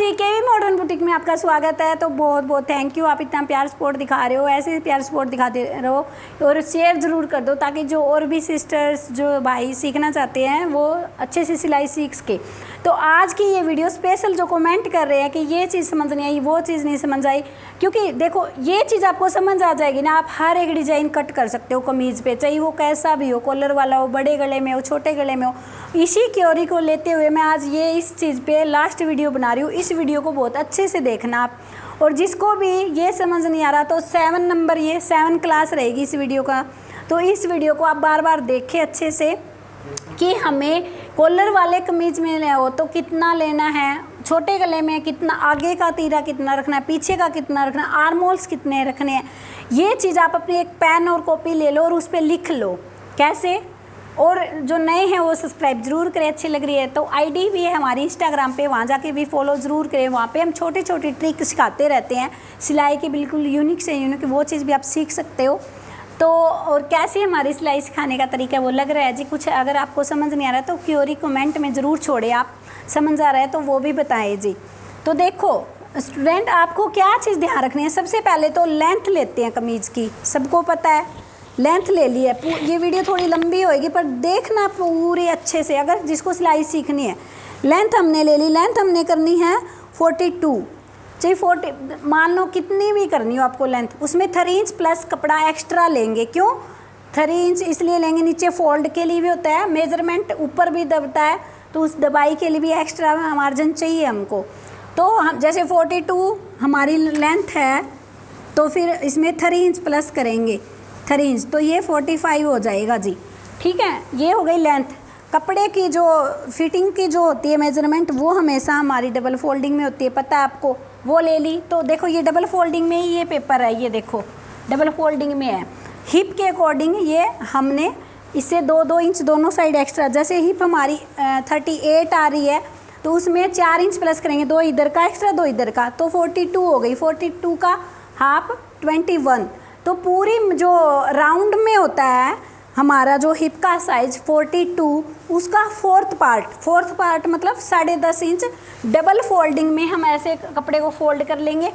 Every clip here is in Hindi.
जी, केवी मॉडर्न बुटीक में आपका स्वागत है। तो बहुत बहुत थैंक यू, आप इतना प्यार सपोर्ट दिखा रहे हो, ऐसे ही प्यार सपोर्ट दिखाते रहो और शेयर ज़रूर कर दो ताकि जो और भी सिस्टर्स जो भाई सीखना चाहते हैं वो अच्छे से सिलाई सीख सके। तो आज की ये वीडियो स्पेशल जो कमेंट कर रहे हैं कि ये चीज़ समझ नहीं आई, वो चीज़ नहीं समझ आई, क्योंकि देखो ये चीज़ आपको समझ आ जाएगी ना, आप हर एक डिज़ाइन कट कर सकते हो कमीज़ पे, चाहे वो कैसा भी हो, कॉलर वाला हो, बड़े गले में हो, छोटे गले में हो। इसी क्योरी को लेते हुए मैं आज ये इस चीज़ पे लास्ट वीडियो बना रही हूँ। इस वीडियो को बहुत अच्छे से देखना आप, और जिसको भी ये समझ नहीं आ रहा तो 7 नंबर, ये 7 क्लास रहेगी इस वीडियो का। तो इस वीडियो को आप बार बार देखें अच्छे से कि हमें कॉलर वाले कमीज़ में हो तो कितना लेना है, छोटे गले में कितना, आगे का तीरा कितना रखना है, पीछे का कितना रखना है, आर्म होल्स कितने रखने हैं। ये चीज़ आप अपनी एक पेन और कॉपी ले लो और उस पर लिख लो कैसे। और जो नए हैं वो सब्सक्राइब जरूर करें, अच्छी लग रही है तो आईडी भी है हमारी इंस्टाग्राम पे, वहाँ जाके भी फॉलो ज़रूर करें। वहाँ पे हम छोटी छोटी ट्रिक सिखाते रहते हैं सिलाई की, बिल्कुल यूनिक से यूनिक, वो चीज़ भी आप सीख सकते हो। तो और कैसे हमारी सिलाई सिखाने का तरीका वो लग रहा है जी कुछ, अगर आपको समझ नहीं आ रहा है तो क्योरी कमेंट में ज़रूर छोड़े, आप समझ आ रहा है तो वो भी बताएं जी। तो देखो स्टूडेंट, आपको क्या चीज़ ध्यान रखनी है, सबसे पहले तो लेंथ लेते हैं कमीज़ की, सबको पता है लेंथ ले ली है। ये वीडियो थोड़ी लंबी होएगी पर देखना पूरी अच्छे से, अगर जिसको सिलाई सीखनी है। लेंथ हमने ले ली, लेंथ हमने करनी है 42, चाहे 40 मान लो कितनी भी करनी हो आपको लेंथ, उसमें 3 इंच प्लस कपड़ा एक्स्ट्रा लेंगे। क्यों 3 इंच इसलिए लेंगे, नीचे फोल्ड के लिए भी होता है, मेजरमेंट ऊपर भी दबता है तो उस दबाई के लिए भी एक्स्ट्रा मार्जिन चाहिए हमको। तो हम जैसे 42 हमारी लेंथ है तो फिर इसमें 3 इंच प्लस करेंगे 3 इंच, तो ये 45 हो जाएगा जी। ठीक है, ये हो गई लेंथ। कपड़े की जो फिटिंग की जो होती है मेजरमेंट, वो हमेशा हमारी डबल फोल्डिंग में होती है, पता है आपको, वो ले ली। तो देखो ये डबल फोल्डिंग में ही ये पेपर है, ये देखो डबल फोल्डिंग में है। हिप के अकॉर्डिंग ये हमने इससे 2-2 इंच दोनों साइड एक्स्ट्रा, जैसे हिप हमारी 38 आ रही है तो उसमें 4 इंच प्लस करेंगे, 2 इधर का एक्स्ट्रा 2 इधर का, तो 42 हो गई। 42 का हाफ 21। तो पूरी जो राउंड में होता है हमारा जो हिप का साइज 42, उसका फोर्थ पार्ट मतलब 10.5 इंच डबल फोल्डिंग में हम ऐसे कपड़े को फोल्ड कर लेंगे।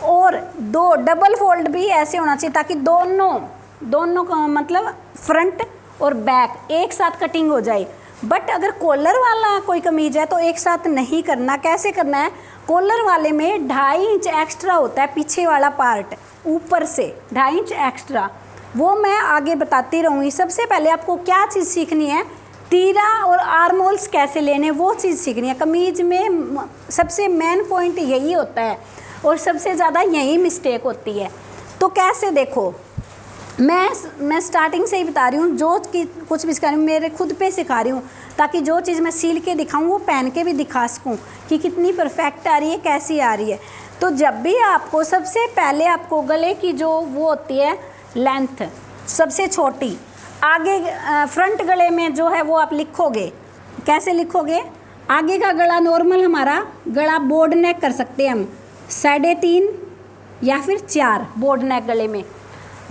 और 2 डबल फोल्ड भी ऐसे होना चाहिए ताकि दोनों का मतलब फ्रंट और बैक एक साथ कटिंग हो जाए। बट अगर कॉलर वाला कोई कमीज है तो एक साथ नहीं करना। कैसे करना है, कॉलर वाले में 2.5 इंच एक्स्ट्रा होता है, पीछे वाला पार्ट ऊपर से 2.5 इंच एक्स्ट्रा, वो मैं आगे बताती रहूँगी। सबसे पहले आपको क्या चीज़ सीखनी है, तीरा और आर्म होल्स कैसे लेने, वो चीज़ सीखनी है। कमीज में सबसे मेन पॉइंट यही होता है और सबसे ज़्यादा यही मिस्टेक होती है। तो कैसे, देखो मैं स्टार्टिंग से ही बता रही हूँ, जो कि कुछ भी सिखा रही हूँ मेरे खुद पे सिखा रही हूँ, ताकि जो चीज़ मैं सील के दिखाऊँ वो पहन के भी दिखा सकूँ कि कितनी परफेक्ट आ रही है, कैसी आ रही है। तो जब भी आपको, सबसे पहले आपको गले की जो वो होती है लेंथ सबसे छोटी, आगे फ्रंट गले में जो है वो आप लिखोगे, कैसे लिखोगे, आगे का गला नॉर्मल हमारा गला बोर्ड नेक कर सकते हैं हम, 3.5 या फिर 4 बोर्ड नेक गले में।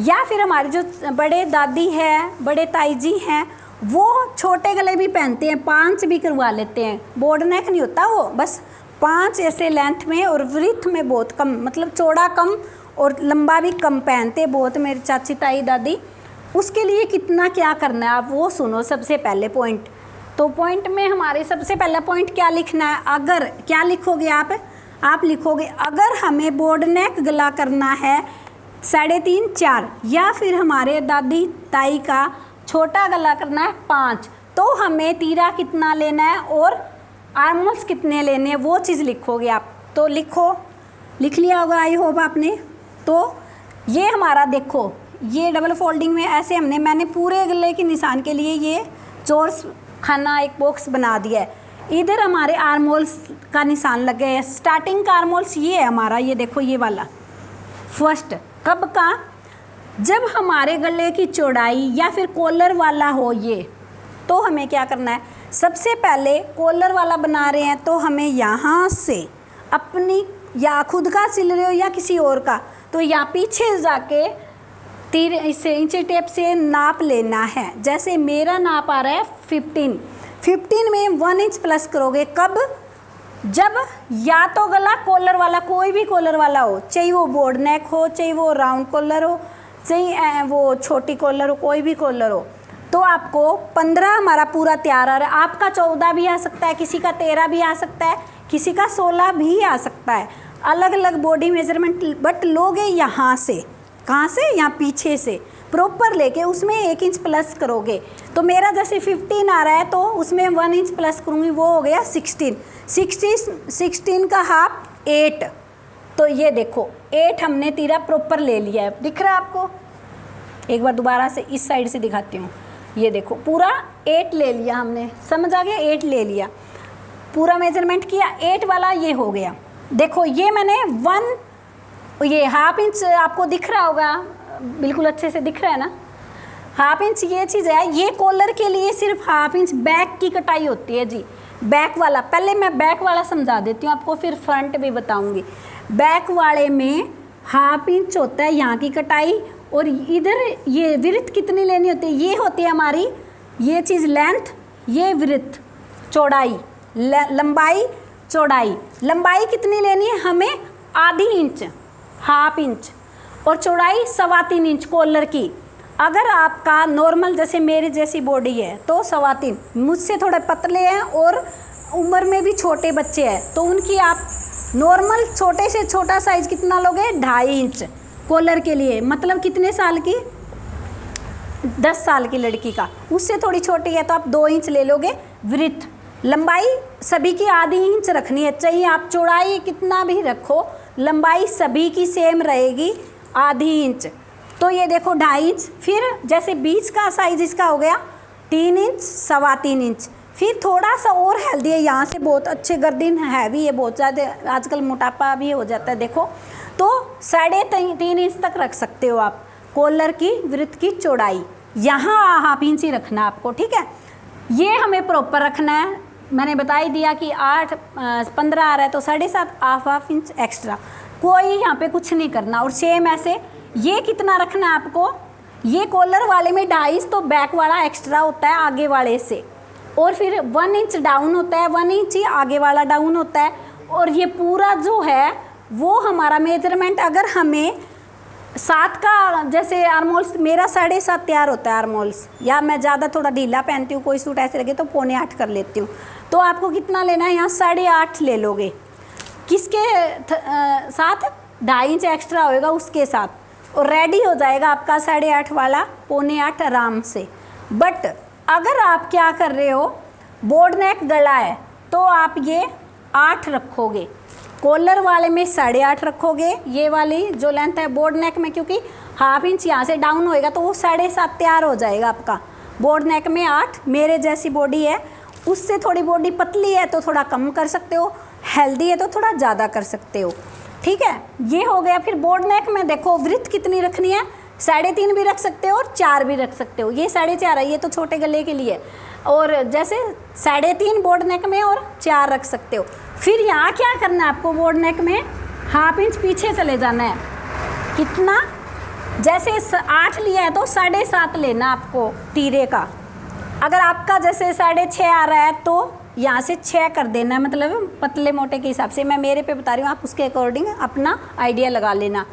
या फिर हमारे जो बड़े दादी हैं, बड़े ताई जी हैं, वो छोटे गले भी पहनते हैं, 5 भी करवा लेते हैं, बोर्ड नेक नहीं होता वो, बस 5 ऐसे लेंथ में और विड्थ में बहुत कम, मतलब चौड़ा कम और लंबा भी कम पहनते बहुत मेरी चाची ताई दादी। उसके लिए कितना क्या करना है आप वो सुनो। सबसे पहले पॉइंट, तो पॉइंट में हमारे सबसे पहला पॉइंट क्या लिखना है, अगर क्या लिखोगे आप लिखोगे अगर हमें बोर्ड नेक गला करना है 3.5 4, या फिर हमारे दादी ताई का छोटा गला करना है 5, तो हमें तीरा कितना लेना है और आर्म होल्स कितने लेने हैं, वो चीज़ लिखोगे आप। तो लिख लिया होगा आई होप आपने। तो ये हमारा देखो, ये डबल फोल्डिंग में ऐसे मैंने पूरे गले के निशान के लिए ये चोरस खाना एक बॉक्स बना दिया है। इधर हमारे आर्म होल्स का निशान लग गया है। स्टार्टिंग का आर्म होल्स ये है हमारा, ये देखो ये वाला फर्स्ट, कब का, जब हमारे गले की चौड़ाई या फिर कॉलर वाला हो ये, तो हमें क्या करना है, सबसे पहले कॉलर वाला बना रहे हैं तो हमें यहाँ से अपनी, या खुद का सिल रहे हो या किसी और का, तो यहाँ पीछे जाके तीर इसे इंची टेप से नाप लेना है। जैसे मेरा नाप आ रहा है 15 में 1 इंच प्लस करोगे, कब, जब या तो गला कॉलर वाला, कोई भी कॉलर वाला हो, चाहे वो बोर्ड नेक हो, चाहे वो राउंड कॉलर हो, चाहे वो छोटी कॉलर हो, कोई भी कॉलर हो, तो आपको 15 हमारा पूरा तैयार आ रहा है। आपका 14 भी आ सकता है, किसी का 13 भी आ सकता है, किसी का 16 भी आ सकता है, अलग अलग बॉडी मेजरमेंट। बट लोगे यहाँ से, कहाँ से, यहाँ पीछे से प्रॉपर लेके उसमें 1 इंच प्लस करोगे। तो मेरा जैसे 15 आ रहा है तो उसमें 1 इंच प्लस करूँगी, वो हो गया 16 का हाफ 8। तो ये देखो 8 हमने तीरा प्रॉपर ले लिया है, दिख रहा है आपको? एक बार दोबारा से इस साइड से दिखाती हूँ। ये देखो पूरा 8 ले लिया हमने, समझ आ गया? 8 ले लिया, पूरा मेजरमेंट किया, 8 वाला ये हो गया। देखो ये मैंने 1, ये हाफ इंच आपको दिख रहा होगा, बिल्कुल अच्छे से दिख रहा है ना? हाफ इंच ये चीज़ है, ये कॉलर के लिए सिर्फ हाफ इंच बैक की कटाई होती है जी। बैक वाला, पहले मैं बैक वाला समझा देती हूँ आपको, फिर फ्रंट भी बताऊँगी। बैक वाले में हाफ इंच होता है यहाँ की कटाई, और इधर ये विड्थ कितनी लेनी होती है? ये होती है हमारी ये चीज़ लेंथ, ये विड्थ चौड़ाई, लंबाई चौड़ाई। लंबाई कितनी लेनी है हमें? आधी इंच, हाफ इंच, और चौड़ाई 3.25 इंच कॉलर की। अगर आपका नॉर्मल जैसे मेरी जैसी बॉडी है तो 3.25, मुझसे थोड़े पतले हैं और उम्र में भी छोटे बच्चे हैं, तो उनकी आप नॉर्मल छोटे से छोटा साइज़ कितना लोगे? 2.5 इंच कॉलर के लिए। मतलब कितने साल की? 10 साल की लड़की का, उससे थोड़ी छोटी है तो आप 2 इंच ले लोगे विड्थ। लंबाई सभी की आधी इंच रखनी है, चाहिए आप चौड़ाई कितना भी रखो, लंबाई सभी की सेम रहेगी, आधी इंच। तो ये देखो 2.5 इंच। फिर जैसे बीच का साइज इसका हो गया 3 इंच, 3.25 इंच। फिर थोड़ा सा और हेल्दी है, यहाँ से बहुत अच्छे गर्दन हैवी है, बहुत ज़्यादा आजकल मोटापा भी हो जाता है देखो, तो 3.5 इंच तक रख सकते हो आप कॉलर की विड्थ की चौड़ाई। यहाँ हाफ इंच ही रखना आपको, ठीक है? ये हमें प्रॉपर रखना है। मैंने बता ही दिया कि 15 आ रहा है तो 7.5 हाफ इंच एक्स्ट्रा, कोई यहाँ पे कुछ नहीं करना। और सेम ऐसे ये कितना रखना है आपको? ये कॉलर वाले में 2.5 इंच तो बैक वाला एक्स्ट्रा होता है आगे वाले से, और फिर 1 इंच डाउन होता है, 1 इंच ही आगे वाला डाउन होता है। और ये पूरा जो है वो हमारा मेजरमेंट, अगर हमें 7 का जैसे आर्मोल्स, मेरा 7.5 तैयार होता है आर्मोल्स, या मैं ज़्यादा थोड़ा ढीला पहनती हूँ, कोई सूट ऐसे लगे तो 7.25 कर लेती हूँ। तो आपको कितना लेना है? यहाँ 8.5 ले लोगे। किसके साथ? 2.5 इंच एक्स्ट्रा होएगा उसके साथ, और रेडी हो जाएगा आपका 8.5 वाला 7.25 आराम से। बट अगर आप क्या कर रहे हो, बोर्ड नेक गला है तो आप ये 8 रखोगे, कॉलर वाले में 8.5 रखोगे। ये वाली जो लेंथ है बोर्ड नेक में, क्योंकि हाफ इंच यहाँ से डाउन होएगा तो वो 7.5 तैयार हो जाएगा आपका। बोर्ड नेक में 8, मेरे जैसी बॉडी है, उससे थोड़ी बॉडी पतली है तो थोड़ा कम कर सकते हो, हेल्दी है तो थोड़ा ज़्यादा कर सकते हो, ठीक है? ये हो गया। फिर बोर्ड नेक में देखो विड्थ कितनी रखनी है? 3.5 भी रख सकते हो और 4 भी रख सकते हो। ये 4.5 है, ये तो छोटे गले के लिए, और जैसे 3.5 बोर्ड नेक में और 4 रख सकते हो। फिर यहाँ क्या करना है आपको? बोर्ड नेक में हाफ इंच पीछे चले जाना है। कितना? जैसे 8 लिया है तो 7.5 लेना आपको तीरे का। अगर आपका जैसे 6.5 आ रहा है तो यहाँ से 6 कर देना है, मतलब पतले मोटे के हिसाब से। मैं मेरे पे बता रही हूँ, आप उसके अकॉर्डिंग अपना आइडिया लगा लेना।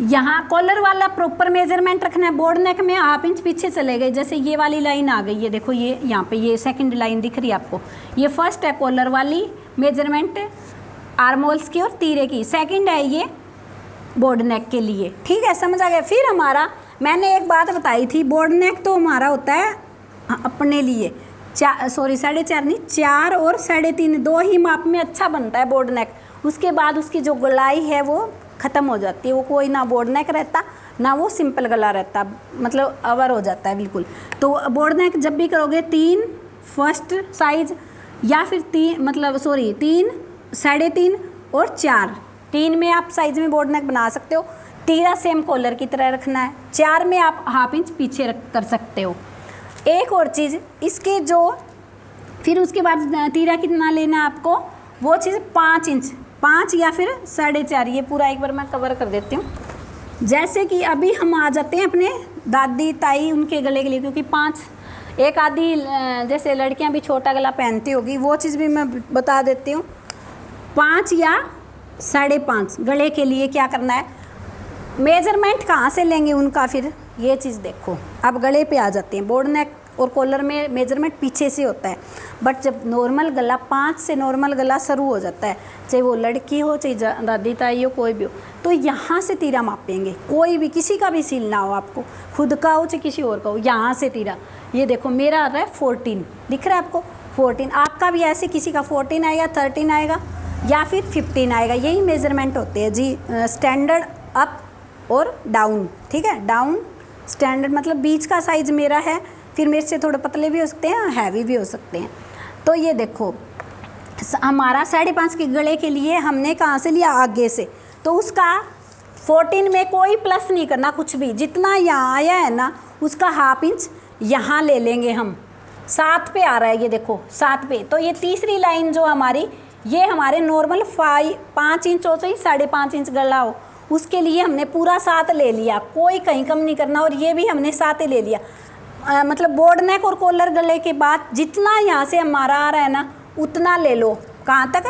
यहाँ कॉलर वाला प्रॉपर मेजरमेंट रखना है। बोर्ड नेक में हाफ इंच पीछे चले गए, जैसे ये वाली लाइन आ गई, ये देखो, ये यहाँ पे ये सेकंड लाइन दिख रही है आपको, ये फर्स्ट है कॉलर वाली मेजरमेंट आर्मोल्स की और तीरे की, सेकंड है ये बोर्ड नेक के लिए, ठीक है? समझ आ गया? फिर हमारा, मैंने एक बात बताई थी, बोर्ड नेक तो हमारा होता है अपने लिए 4.5 नहीं, 4 और 3.5 दो ही माप में अच्छा बनता है बोर्ड नेक। उसके बाद उसकी जो गोलाई है वो ख़त्म हो जाती है, वो कोई ना बोर्ड नेक रहता ना वो सिंपल गला रहता, मतलब अवर हो जाता है बिल्कुल। तो बोर्ड नेक जब भी करोगे 3 फर्स्ट साइज, या फिर 3 3.5 और 4, 3 में आप साइज में बोर्ड नेक बना सकते हो। तीरा सेम कॉलर की तरह रखना है। 4 में आप हाफ इंच पीछे रख कर सकते हो। एक और चीज़ इसके जो, फिर उसके बाद तीरा कितना लेना है आपको, वो चीज़ 5 इंच, 5 या फिर 4.5, ये पूरा एक बार मैं कवर कर देती हूँ। जैसे कि अभी हम आ जाते हैं अपने दादी ताई उनके गले के लिए, क्योंकि 5, एक आधी जैसे लड़कियां भी छोटा गला पहनती होगी, वो चीज़ भी मैं बता देती हूँ। 5 या 5.5 गले के लिए क्या करना है, मेजरमेंट कहाँ से लेंगे उनका, फिर ये चीज़ देखो। अब गले पे आ जाते हैं। बोर्ड नेक और कॉलर में मेजरमेंट पीछे से होता है, बट जब नॉर्मल गला 5 से नॉर्मल गला शुरू हो जाता है, चाहे वो लड़की हो चाहे दादी ताई हो कोई भी हो, तो यहाँ से तीरा मापेंगे। कोई भी किसी का भी सिलना हो, आपको खुद का हो चाहे किसी और का हो, यहाँ से तीरा। ये देखो मेरा आ रहा है 14, दिख रहा है आपको 14। आपका भी ऐसे किसी का 14 आएगा, 13 आएगा या फिर 15 आएगा। यही मेजरमेंट होते हैं जी, स्टैंडर्ड अप और डाउन। ठीक है, डाउन स्टैंडर्ड मतलब बीच का साइज मेरा है, फिर मेरे से थोड़े पतले भी हो सकते हैं, हैवी भी हो सकते हैं। तो ये देखो हमारा 5.5 के गले के लिए हमने कहाँ से लिया, आगे से। तो उसका 14 में कोई प्लस नहीं करना कुछ भी, जितना यहाँ आया है ना उसका ½ इंच यहाँ ले लेंगे हम। 7 पे आ रहा है, ये देखो 7 पे। तो ये तीसरी लाइन जो हमारी, ये हमारे नॉर्मल 5 इंच हो चाहे 5.5 इंच गला हो, उसके लिए हमने पूरा 7 ले लिया, कोई कहीं कम नहीं करना। और ये भी हमने 7 ही ले लिया। मतलब बोर्ड नेक और कॉलर गले के बाद जितना यहाँ से हमारा आ रहा है ना उतना ले लो। कहाँ तक,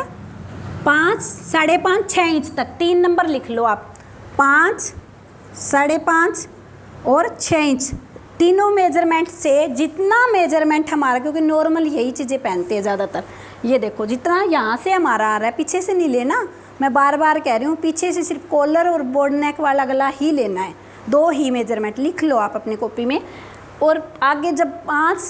5, 5.5, 6 इंच तक। 3 नंबर लिख लो आप, 5, 5.5 और 6 इंच। तीनों मेजरमेंट से जितना मेजरमेंट हमारा, क्योंकि नॉर्मल यही चीज़ें पहनते हैं ज़्यादातर। ये देखो जितना यहाँ से हमारा आ रहा है, पीछे से नहीं लेना, मैं बार बार कह रही हूँ, पीछे से सिर्फ कॉलर और बोर्ड नेक वाला गला ही लेना है। 2 ही मेजरमेंट लिख लो आप अपनी कॉपी में। और आगे जब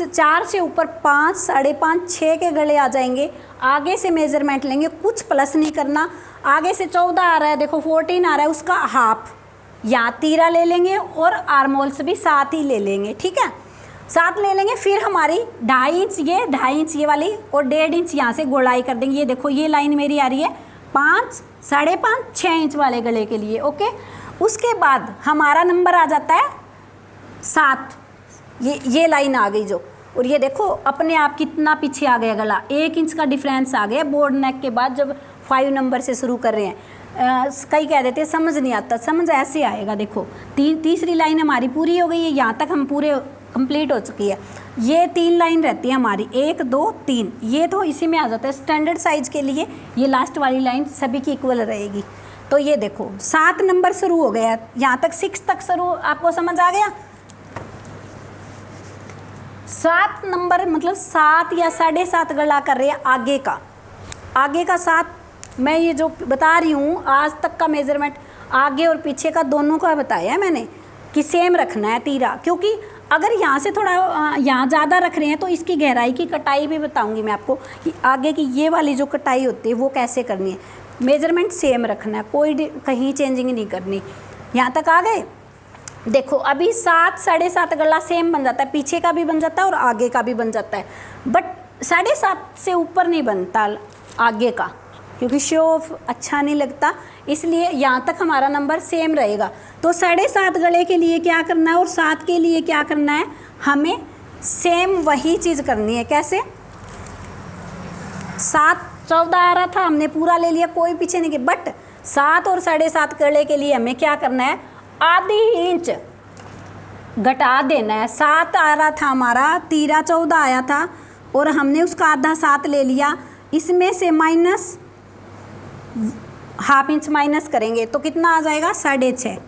4 से ऊपर 5, 5.5, 6 के गले आ जाएंगे, आगे से मेजरमेंट लेंगे, कुछ प्लस नहीं करना। आगे से 14 आ रहा है, देखो 14 आ रहा है, उसका ½ यहाँ तीरा ले लेंगे और आर्मोल्स भी 7 ही ले लेंगे। ठीक है, 7 ले लेंगे। फिर हमारी 2.5 इंच, ये 2.5 इंच ये वाली और 1.5 इंच यहाँ से गोलाई कर देंगे। ये देखो ये लाइन मेरी आ रही है 5, 5.5, 6 इंच वाले गले के लिए। ओके, उसके बाद हमारा नंबर आ जाता है 7। ये लाइन आ गई जो, और ये देखो अपने आप कितना पीछे आ गया गला, 1 इंच का डिफरेंस आ गया बोर्ड नेक के बाद जब 5 नंबर से शुरू कर रहे हैं। कई कह देते हैं समझ नहीं आता, समझ ऐसे आएगा। देखो तीसरी लाइन हमारी पूरी हो गई है, यहाँ तक हम पूरे कंप्लीट हो चुकी है। ये 3 लाइन रहती है हमारी, 1, 2, 3, ये तो इसी में आ जाता है। स्टैंडर्ड साइज के लिए ये लास्ट वाली लाइन सभी की इक्वल रहेगी। तो ये देखो 7 नंबर शुरू हो गया, यहाँ तक 6 तक शुरू, आपको समझ आ गया। 7 नंबर मतलब 7 या 7.5 गला कर रहे हैं आगे का। आगे का 7 मैं ये जो बता रही हूँ आज तक का मेजरमेंट आगे और पीछे का दोनों का बताया है मैंने कि सेम रखना है तीरा। क्योंकि अगर यहाँ से थोड़ा यहाँ ज़्यादा रख रहे हैं तो इसकी गहराई की कटाई भी बताऊँगी मैं आपको कि आगे की ये वाली जो कटाई होती है वो कैसे करनी है। मेजरमेंट सेम रखना है, कोई कहीं चेंजिंग नहीं करनी। यहाँ तक आ गए। देखो अभी 7, 7.5 गला सेम बन जाता है, पीछे का भी बन जाता है और आगे का भी बन जाता है, बट 7.5 से ऊपर नहीं बनता आगे का, क्योंकि शो ऑफ अच्छा नहीं लगता, इसलिए यहाँ तक हमारा नंबर सेम रहेगा। तो 7.5 गले के लिए क्या करना है और 7 के लिए क्या करना है, हमें सेम वही चीज़ करनी है। कैसे, 7 14 आ रहा था, हमने पूरा ले लिया, कोई पीछे नहीं किया, बट 7 और 7.5 गले के लिए हमें क्या करना है, ½ इंच घटा देना है। 7 आ रहा था हमारा, तीरा 14 आया था और हमने उसका आधा 7 ले लिया, इसमें से माइनस ½ इंच माइनस करेंगे तो कितना आ जाएगा, 6.5।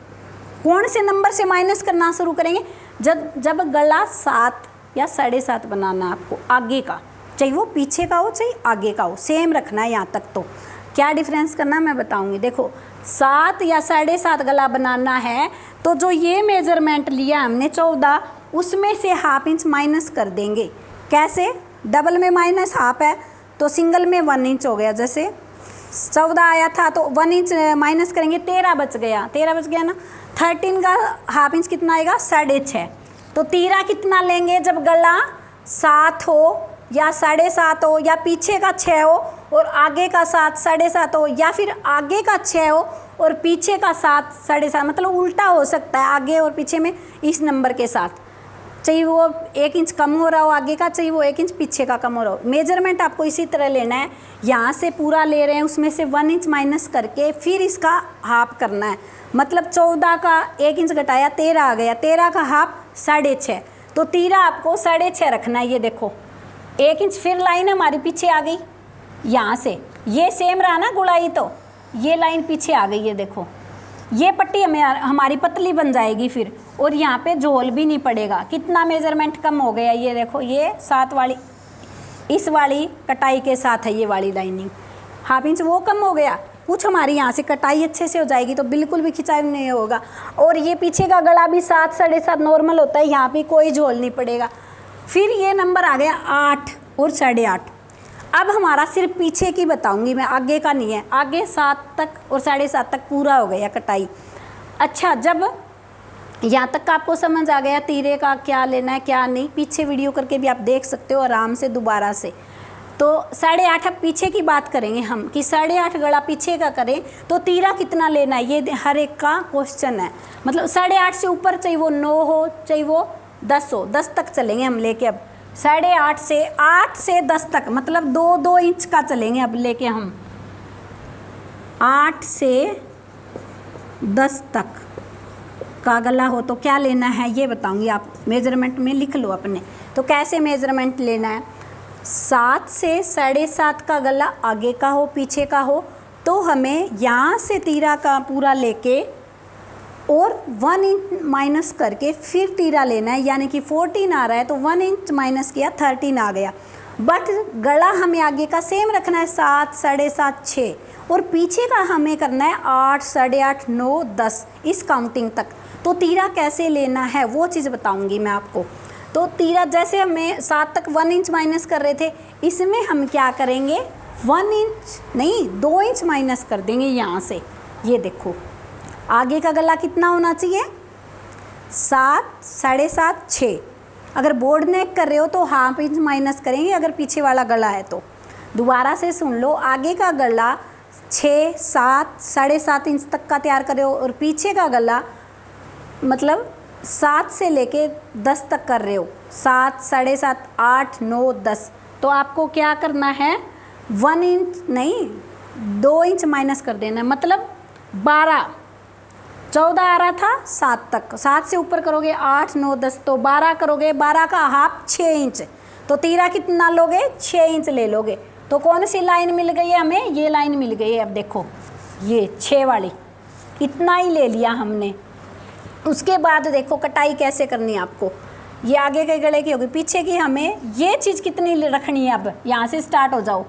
कौन से नंबर से माइनस करना शुरू करेंगे, जब गला 7 या 7.5 बनाना है आपको आगे का, चाहे वो पीछे का हो चाहे आगे का हो, सेम रखना है। यहाँ तक तो क्या डिफरेंस करना है मैं बताऊंगी। देखो 7 या 7.5 गला बनाना है तो जो ये मेजरमेंट लिया हमने 14, उसमें से ½ इंच माइनस कर देंगे। कैसे, डबल में ½ है तो सिंगल में 1 इंच हो गया। जैसे 14 आया था तो 1 इंच माइनस करेंगे, 13 बच गया, 13 बच गया ना। 13 का ½ इंच कितना आएगा, 6.5। तो तीरा कितना लेंगे, जब गला 7 हो या 7.5 हो या पीछे का 6 हो और आगे का 7 7.5 हो, या फिर आगे का 6 हो और पीछे का 7 7.5, मतलब उल्टा हो सकता है आगे और पीछे में इस नंबर के साथ, चाहिए वो 1 इंच कम हो रहा हो आगे का, चाहिए वो 1 इंच पीछे का कम हो रहा हो। मेजरमेंट आपको इसी तरह लेना है, यहाँ से पूरा ले रहे हैं, उसमें से 1 इंच माइनस करके फिर इसका ½ करना है। मतलब 14 का 1 इंच घटाया 13 आ गया, 13 का ½ 6.5, तो तीरा आपको 6.5 रखना है। ये देखो 1 इंच फिर लाइन हमारी पीछे आ गई, यहाँ से ये सेम रहा ना गुड़ाई, तो ये लाइन पीछे आ गई है, देखो ये पट्टी हमारी पतली बन जाएगी फिर, और यहाँ पे झोल भी नहीं पड़ेगा। कितना मेजरमेंट कम हो गया, ये देखो ये 7 वाली इस वाली कटाई के साथ है ये वाली लाइनिंग, ½ इंच वो कम हो गया। कुछ हमारी यहाँ से कटाई अच्छे से हो जाएगी तो बिल्कुल भी खिंचाव नहीं होगा। और ये पीछे का गला भी 7 साढ़े 7 नॉर्मल होता है, यहाँ पे कोई झोल नहीं पड़ेगा। फिर ये नंबर आ गया 8 और 8.5। अब हमारा सिर्फ पीछे की बताऊंगी मैं, आगे का नहीं है। आगे 7 तक और 7.5 तक पूरा हो गया कटाई। अच्छा, जब यहाँ तक का आपको समझ आ गया तीरे का क्या लेना है क्या नहीं, पीछे वीडियो करके भी आप देख सकते हो आराम से दोबारा से। तो 8.5 अब पीछे की बात करेंगे हम कि 8.5 गला पीछे का करें तो तीरा कितना लेना है, ये हर एक का क्वेश्चन है। मतलब 8.5 से ऊपर चाहे वो 9 हो चाहे वो 10 हो, 10 तक चलेंगे हम लेके। अब 8.5 से 8 से 10 तक मतलब 2-2 इंच का चलेंगे अब लेके हम। 8 से 10 तक का गला हो तो क्या लेना है ये बताऊंगी, आप मेजरमेंट में लिख लो अपने। तो कैसे मेजरमेंट लेना है, 7 से 7.5 का गला आगे का हो पीछे का हो तो हमें यहाँ से तीरा का पूरा लेके और 1 इंच माइनस करके फिर तीरा लेना है। यानी कि 14 आ रहा है तो 1 इंच माइनस किया 13 आ गया। बट गला हमें आगे का सेम रखना है 7, 7.5, 6, और पीछे का हमें करना है 8, 8.5, 9, 10 इस काउंटिंग तक। तो तीरा कैसे लेना है वो चीज़ बताऊंगी मैं आपको। तो तीरा जैसे हमें 7 तक 1 इंच माइनस कर रहे थे, इसमें हम क्या करेंगे 1 इंच नहीं 2 इंच माइनस कर देंगे यहाँ से। ये देखो आगे का गला कितना होना चाहिए 7, 7.5, 6। अगर बोर्ड नेक कर रहे हो तो ½ इंच माइनस करेंगे अगर पीछे वाला गला है तो। दोबारा से सुन लो, आगे का गला 6, 7, 7.5 इंच तक का तैयार कर रहे हो और पीछे का गला मतलब 7 से लेके 10 तक कर रहे हो, 7, 7.5, 8, 9, 10। तो आपको क्या करना है 1 इंच नहीं 2 इंच माइनस कर देना है। मतलब 12, 14 आ रहा था 7 तक, 7 से ऊपर करोगे 8, 9, 10 तो 12 करोगे, 12 का ½ 6 इंच। तो तीरा कितना लोगे 6 इंच ले लोगे। तो कौन सी लाइन मिल गई है हमें, ये लाइन मिल गई है। अब देखो ये 6 वाली, इतना ही ले लिया हमने। उसके बाद देखो कटाई कैसे करनी है आपको। ये आगे के गले की होगी, पीछे की हमें ये चीज़ कितनी रखनी है। अब यहाँ से स्टार्ट हो जाओ।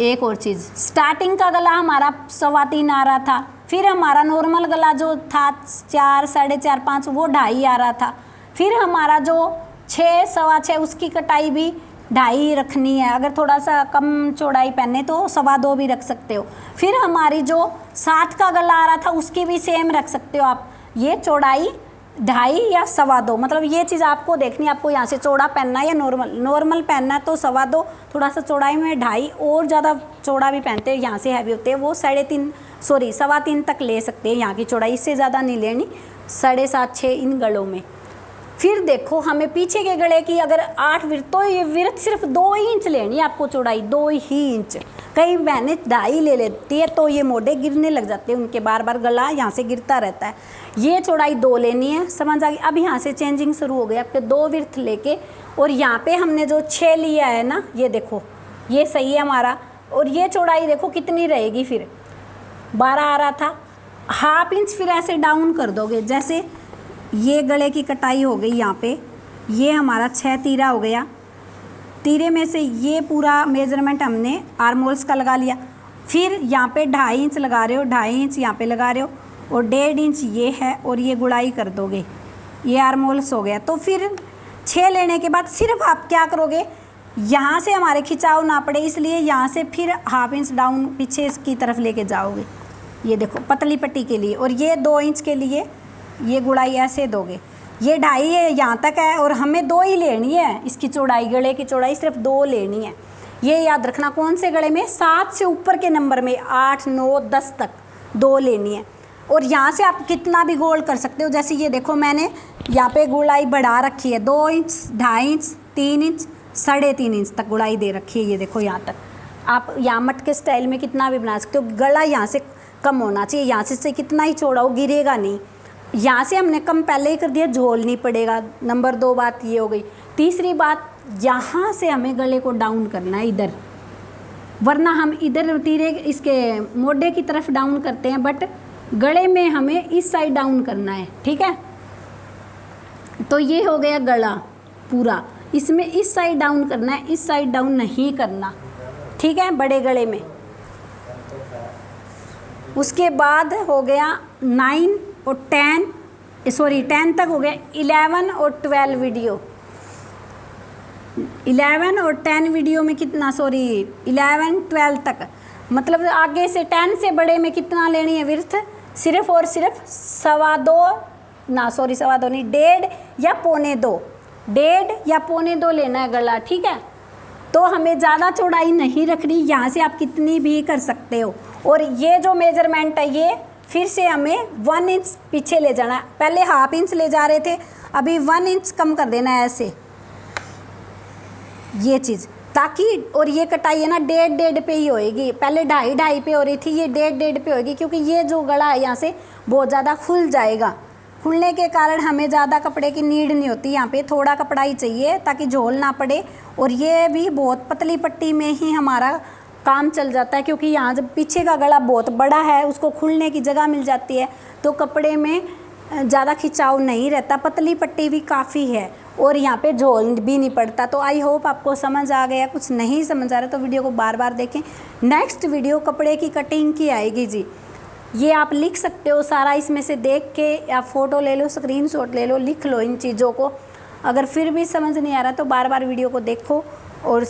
एक और चीज़, स्टार्टिंग का गला हमारा 3.25 आ रहा था, फिर हमारा नॉर्मल गला जो था 4, 4.5, 5 वो 2.5 आ रहा था। फिर हमारा जो 6, 6.25 उसकी कटाई भी 2.5 रखनी है। अगर थोड़ा सा कम चौड़ाई पहने तो 2.25 भी रख सकते हो। फिर हमारी जो 7 का गला आ रहा था उसकी भी सेम रख सकते हो आप। ये चौड़ाई 2.5 या 2.25, मतलब ये चीज़ आपको देखनी है। आपको यहाँ से चौड़ा पहनना है या नॉर्मल पहनना है तो 2.25, थोड़ा सा चौड़ाई में 2.5, और ज़्यादा चौड़ा भी पहनते हैं यहाँ से हैवी होते हैं वो 3.5 तक ले सकते हैं यहाँ की चौड़ाई, इससे ज़्यादा नहीं लेनी। 7.5, 6 इन गलों में। फिर देखो हमें पीछे के गले की अगर 8 विर्थ तो ये विर्थ सिर्फ 2 ही इंच लेनी है आपको, चौड़ाई 2 ही इंच। कई बहनें 2.5 ले लेती है तो ये मोढे गिरने लग जाते हैं उनके, बार बार गला यहाँ से गिरता रहता है। ये चौड़ाई 2 लेनी है, समझ आ गई। अब यहाँ से चेंजिंग शुरू हो गई आपके 2 विर्थ लेके, और यहाँ पे हमने जो 6 लिया है ना, ये देखो ये सही है हमारा। और ये चौड़ाई देखो कितनी रहेगी, फिर 12 आ रहा था, ½ इंच फिर ऐसे डाउन कर दोगे। जैसे ये गले की कटाई हो गई यहाँ पे, ये हमारा 6 तीरा हो गया। तीरे में से ये पूरा मेजरमेंट हमने आर्म होल्स का लगा लिया। फिर यहाँ पे 2.5 इंच लगा रहे हो, 2.5 इंच यहाँ पे लगा रहे हो, और 1.5 इंच ये है, और ये गुड़ाई कर दोगे। ये आर्म होल्स हो गया। तो फिर 6 लेने के बाद सिर्फ आप क्या करोगे, यहाँ से हमारे खिंचाव ना पड़े इसलिए यहाँ से फिर ½ इंच डाउन पीछे की तरफ लेके जाओगे। ये देखो पतली पट्टी के लिए, और ये 2 इंच के लिए ये गुड़ाई ऐसे दोगे। ये 2.5 है यहाँ तक है, और हमें 2 ही लेनी है इसकी चौड़ाई, गले की चौड़ाई सिर्फ 2 लेनी है। ये याद रखना, कौन से गले में 7 से ऊपर के नंबर में 8, 9, 10 तक 2 लेनी है। और यहाँ से आप कितना भी गोल कर सकते हो। जैसे ये देखो मैंने यहाँ पे गुड़ाई बढ़ा रखी है, 2 इंच, 2.5 इंच, 3 इंच, 3.5 इंच तक गुड़ाई दे रखी है। ये देखो यहाँ तक आप यहाँ मटके स्टाइल में कितना भी बना सकते हो। गला यहाँ से कम होना चाहिए, यहाँ से कितना ही चौड़ा हो गिरेगा नहीं। यहाँ से हमने कम पहले ही कर दिया, झोल नहीं पड़ेगा। नंबर 2 बात ये हो गई। तीसरी बात, यहाँ से हमें गले को डाउन करना है इधर, वरना हम इधर तीरे इसके मोढे की तरफ डाउन करते हैं, बट गले में हमें इस साइड डाउन करना है। ठीक है, तो ये हो गया गला पूरा, इसमें इस साइड डाउन करना है, इस साइड डाउन नहीं करना। ठीक है, बड़े गले में। उसके बाद हो गया 9 और 10 तक हो गया, 11 और 12 वीडियो। 11 और 10 वीडियो में कितना, 11 12 तक, मतलब आगे से 10 से बड़े में कितना लेनी है विर्थ, सिर्फ और सिर्फ 1.25 नहीं, 1.5 या 1.25, 1.5 या 1.25 लेना है गला। ठीक है, तो हमें ज़्यादा चौड़ाई नहीं रखनी, यहाँ से आप कितनी भी कर सकते हो। और ये जो मेजरमेंट है ये फिर से हमें 1 इंच पीछे ले जाना है। पहले ½ इंच ले जा रहे थे, अभी 1 इंच कम कर देना है ऐसे, ये चीज़, ताकि, और ये कटाई है ना 1.5 पे ही होएगी, पहले 2.5 पे हो रही थी, ये 1.5 पे होएगी, क्योंकि ये जो गला है यहाँ से बहुत ज़्यादा खुल जाएगा। खुलने के कारण हमें ज़्यादा कपड़े की नीड नहीं होती, यहाँ पे थोड़ा कपड़ा ही चाहिए ताकि झोल ना पड़े। और ये भी बहुत पतली पट्टी में ही हमारा काम चल जाता है, क्योंकि यहाँ जब पीछे का गला बहुत बड़ा है, उसको खुलने की जगह मिल जाती है, तो कपड़े में ज़्यादा खिंचाव नहीं रहता, पतली पट्टी भी काफ़ी है, और यहाँ पे झोल भी नहीं पड़ता। तो आई होप आपको समझ आ गया। कुछ नहीं समझ आ रहा तो वीडियो को बार बार देखें। नेक्स्ट वीडियो कपड़े की कटिंग की आएगी जी, ये आप लिख सकते हो सारा इसमें से देख के, या फ़ोटो ले लो, स्क्रीनशॉट ले लो, लिख लो इन चीज़ों को। अगर फिर भी समझ नहीं आ रहा तो बार बार वीडियो को देखो और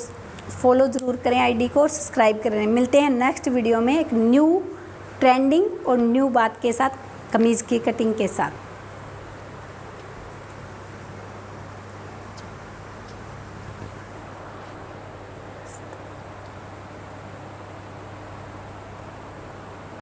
फॉलो ज़रूर करें आईडी को, और सब्सक्राइब करें। मिलते हैं नेक्स्ट वीडियो में एक न्यू ट्रेंडिंग और न्यू बात के साथ, कमीज़ की कटिंग के साथ।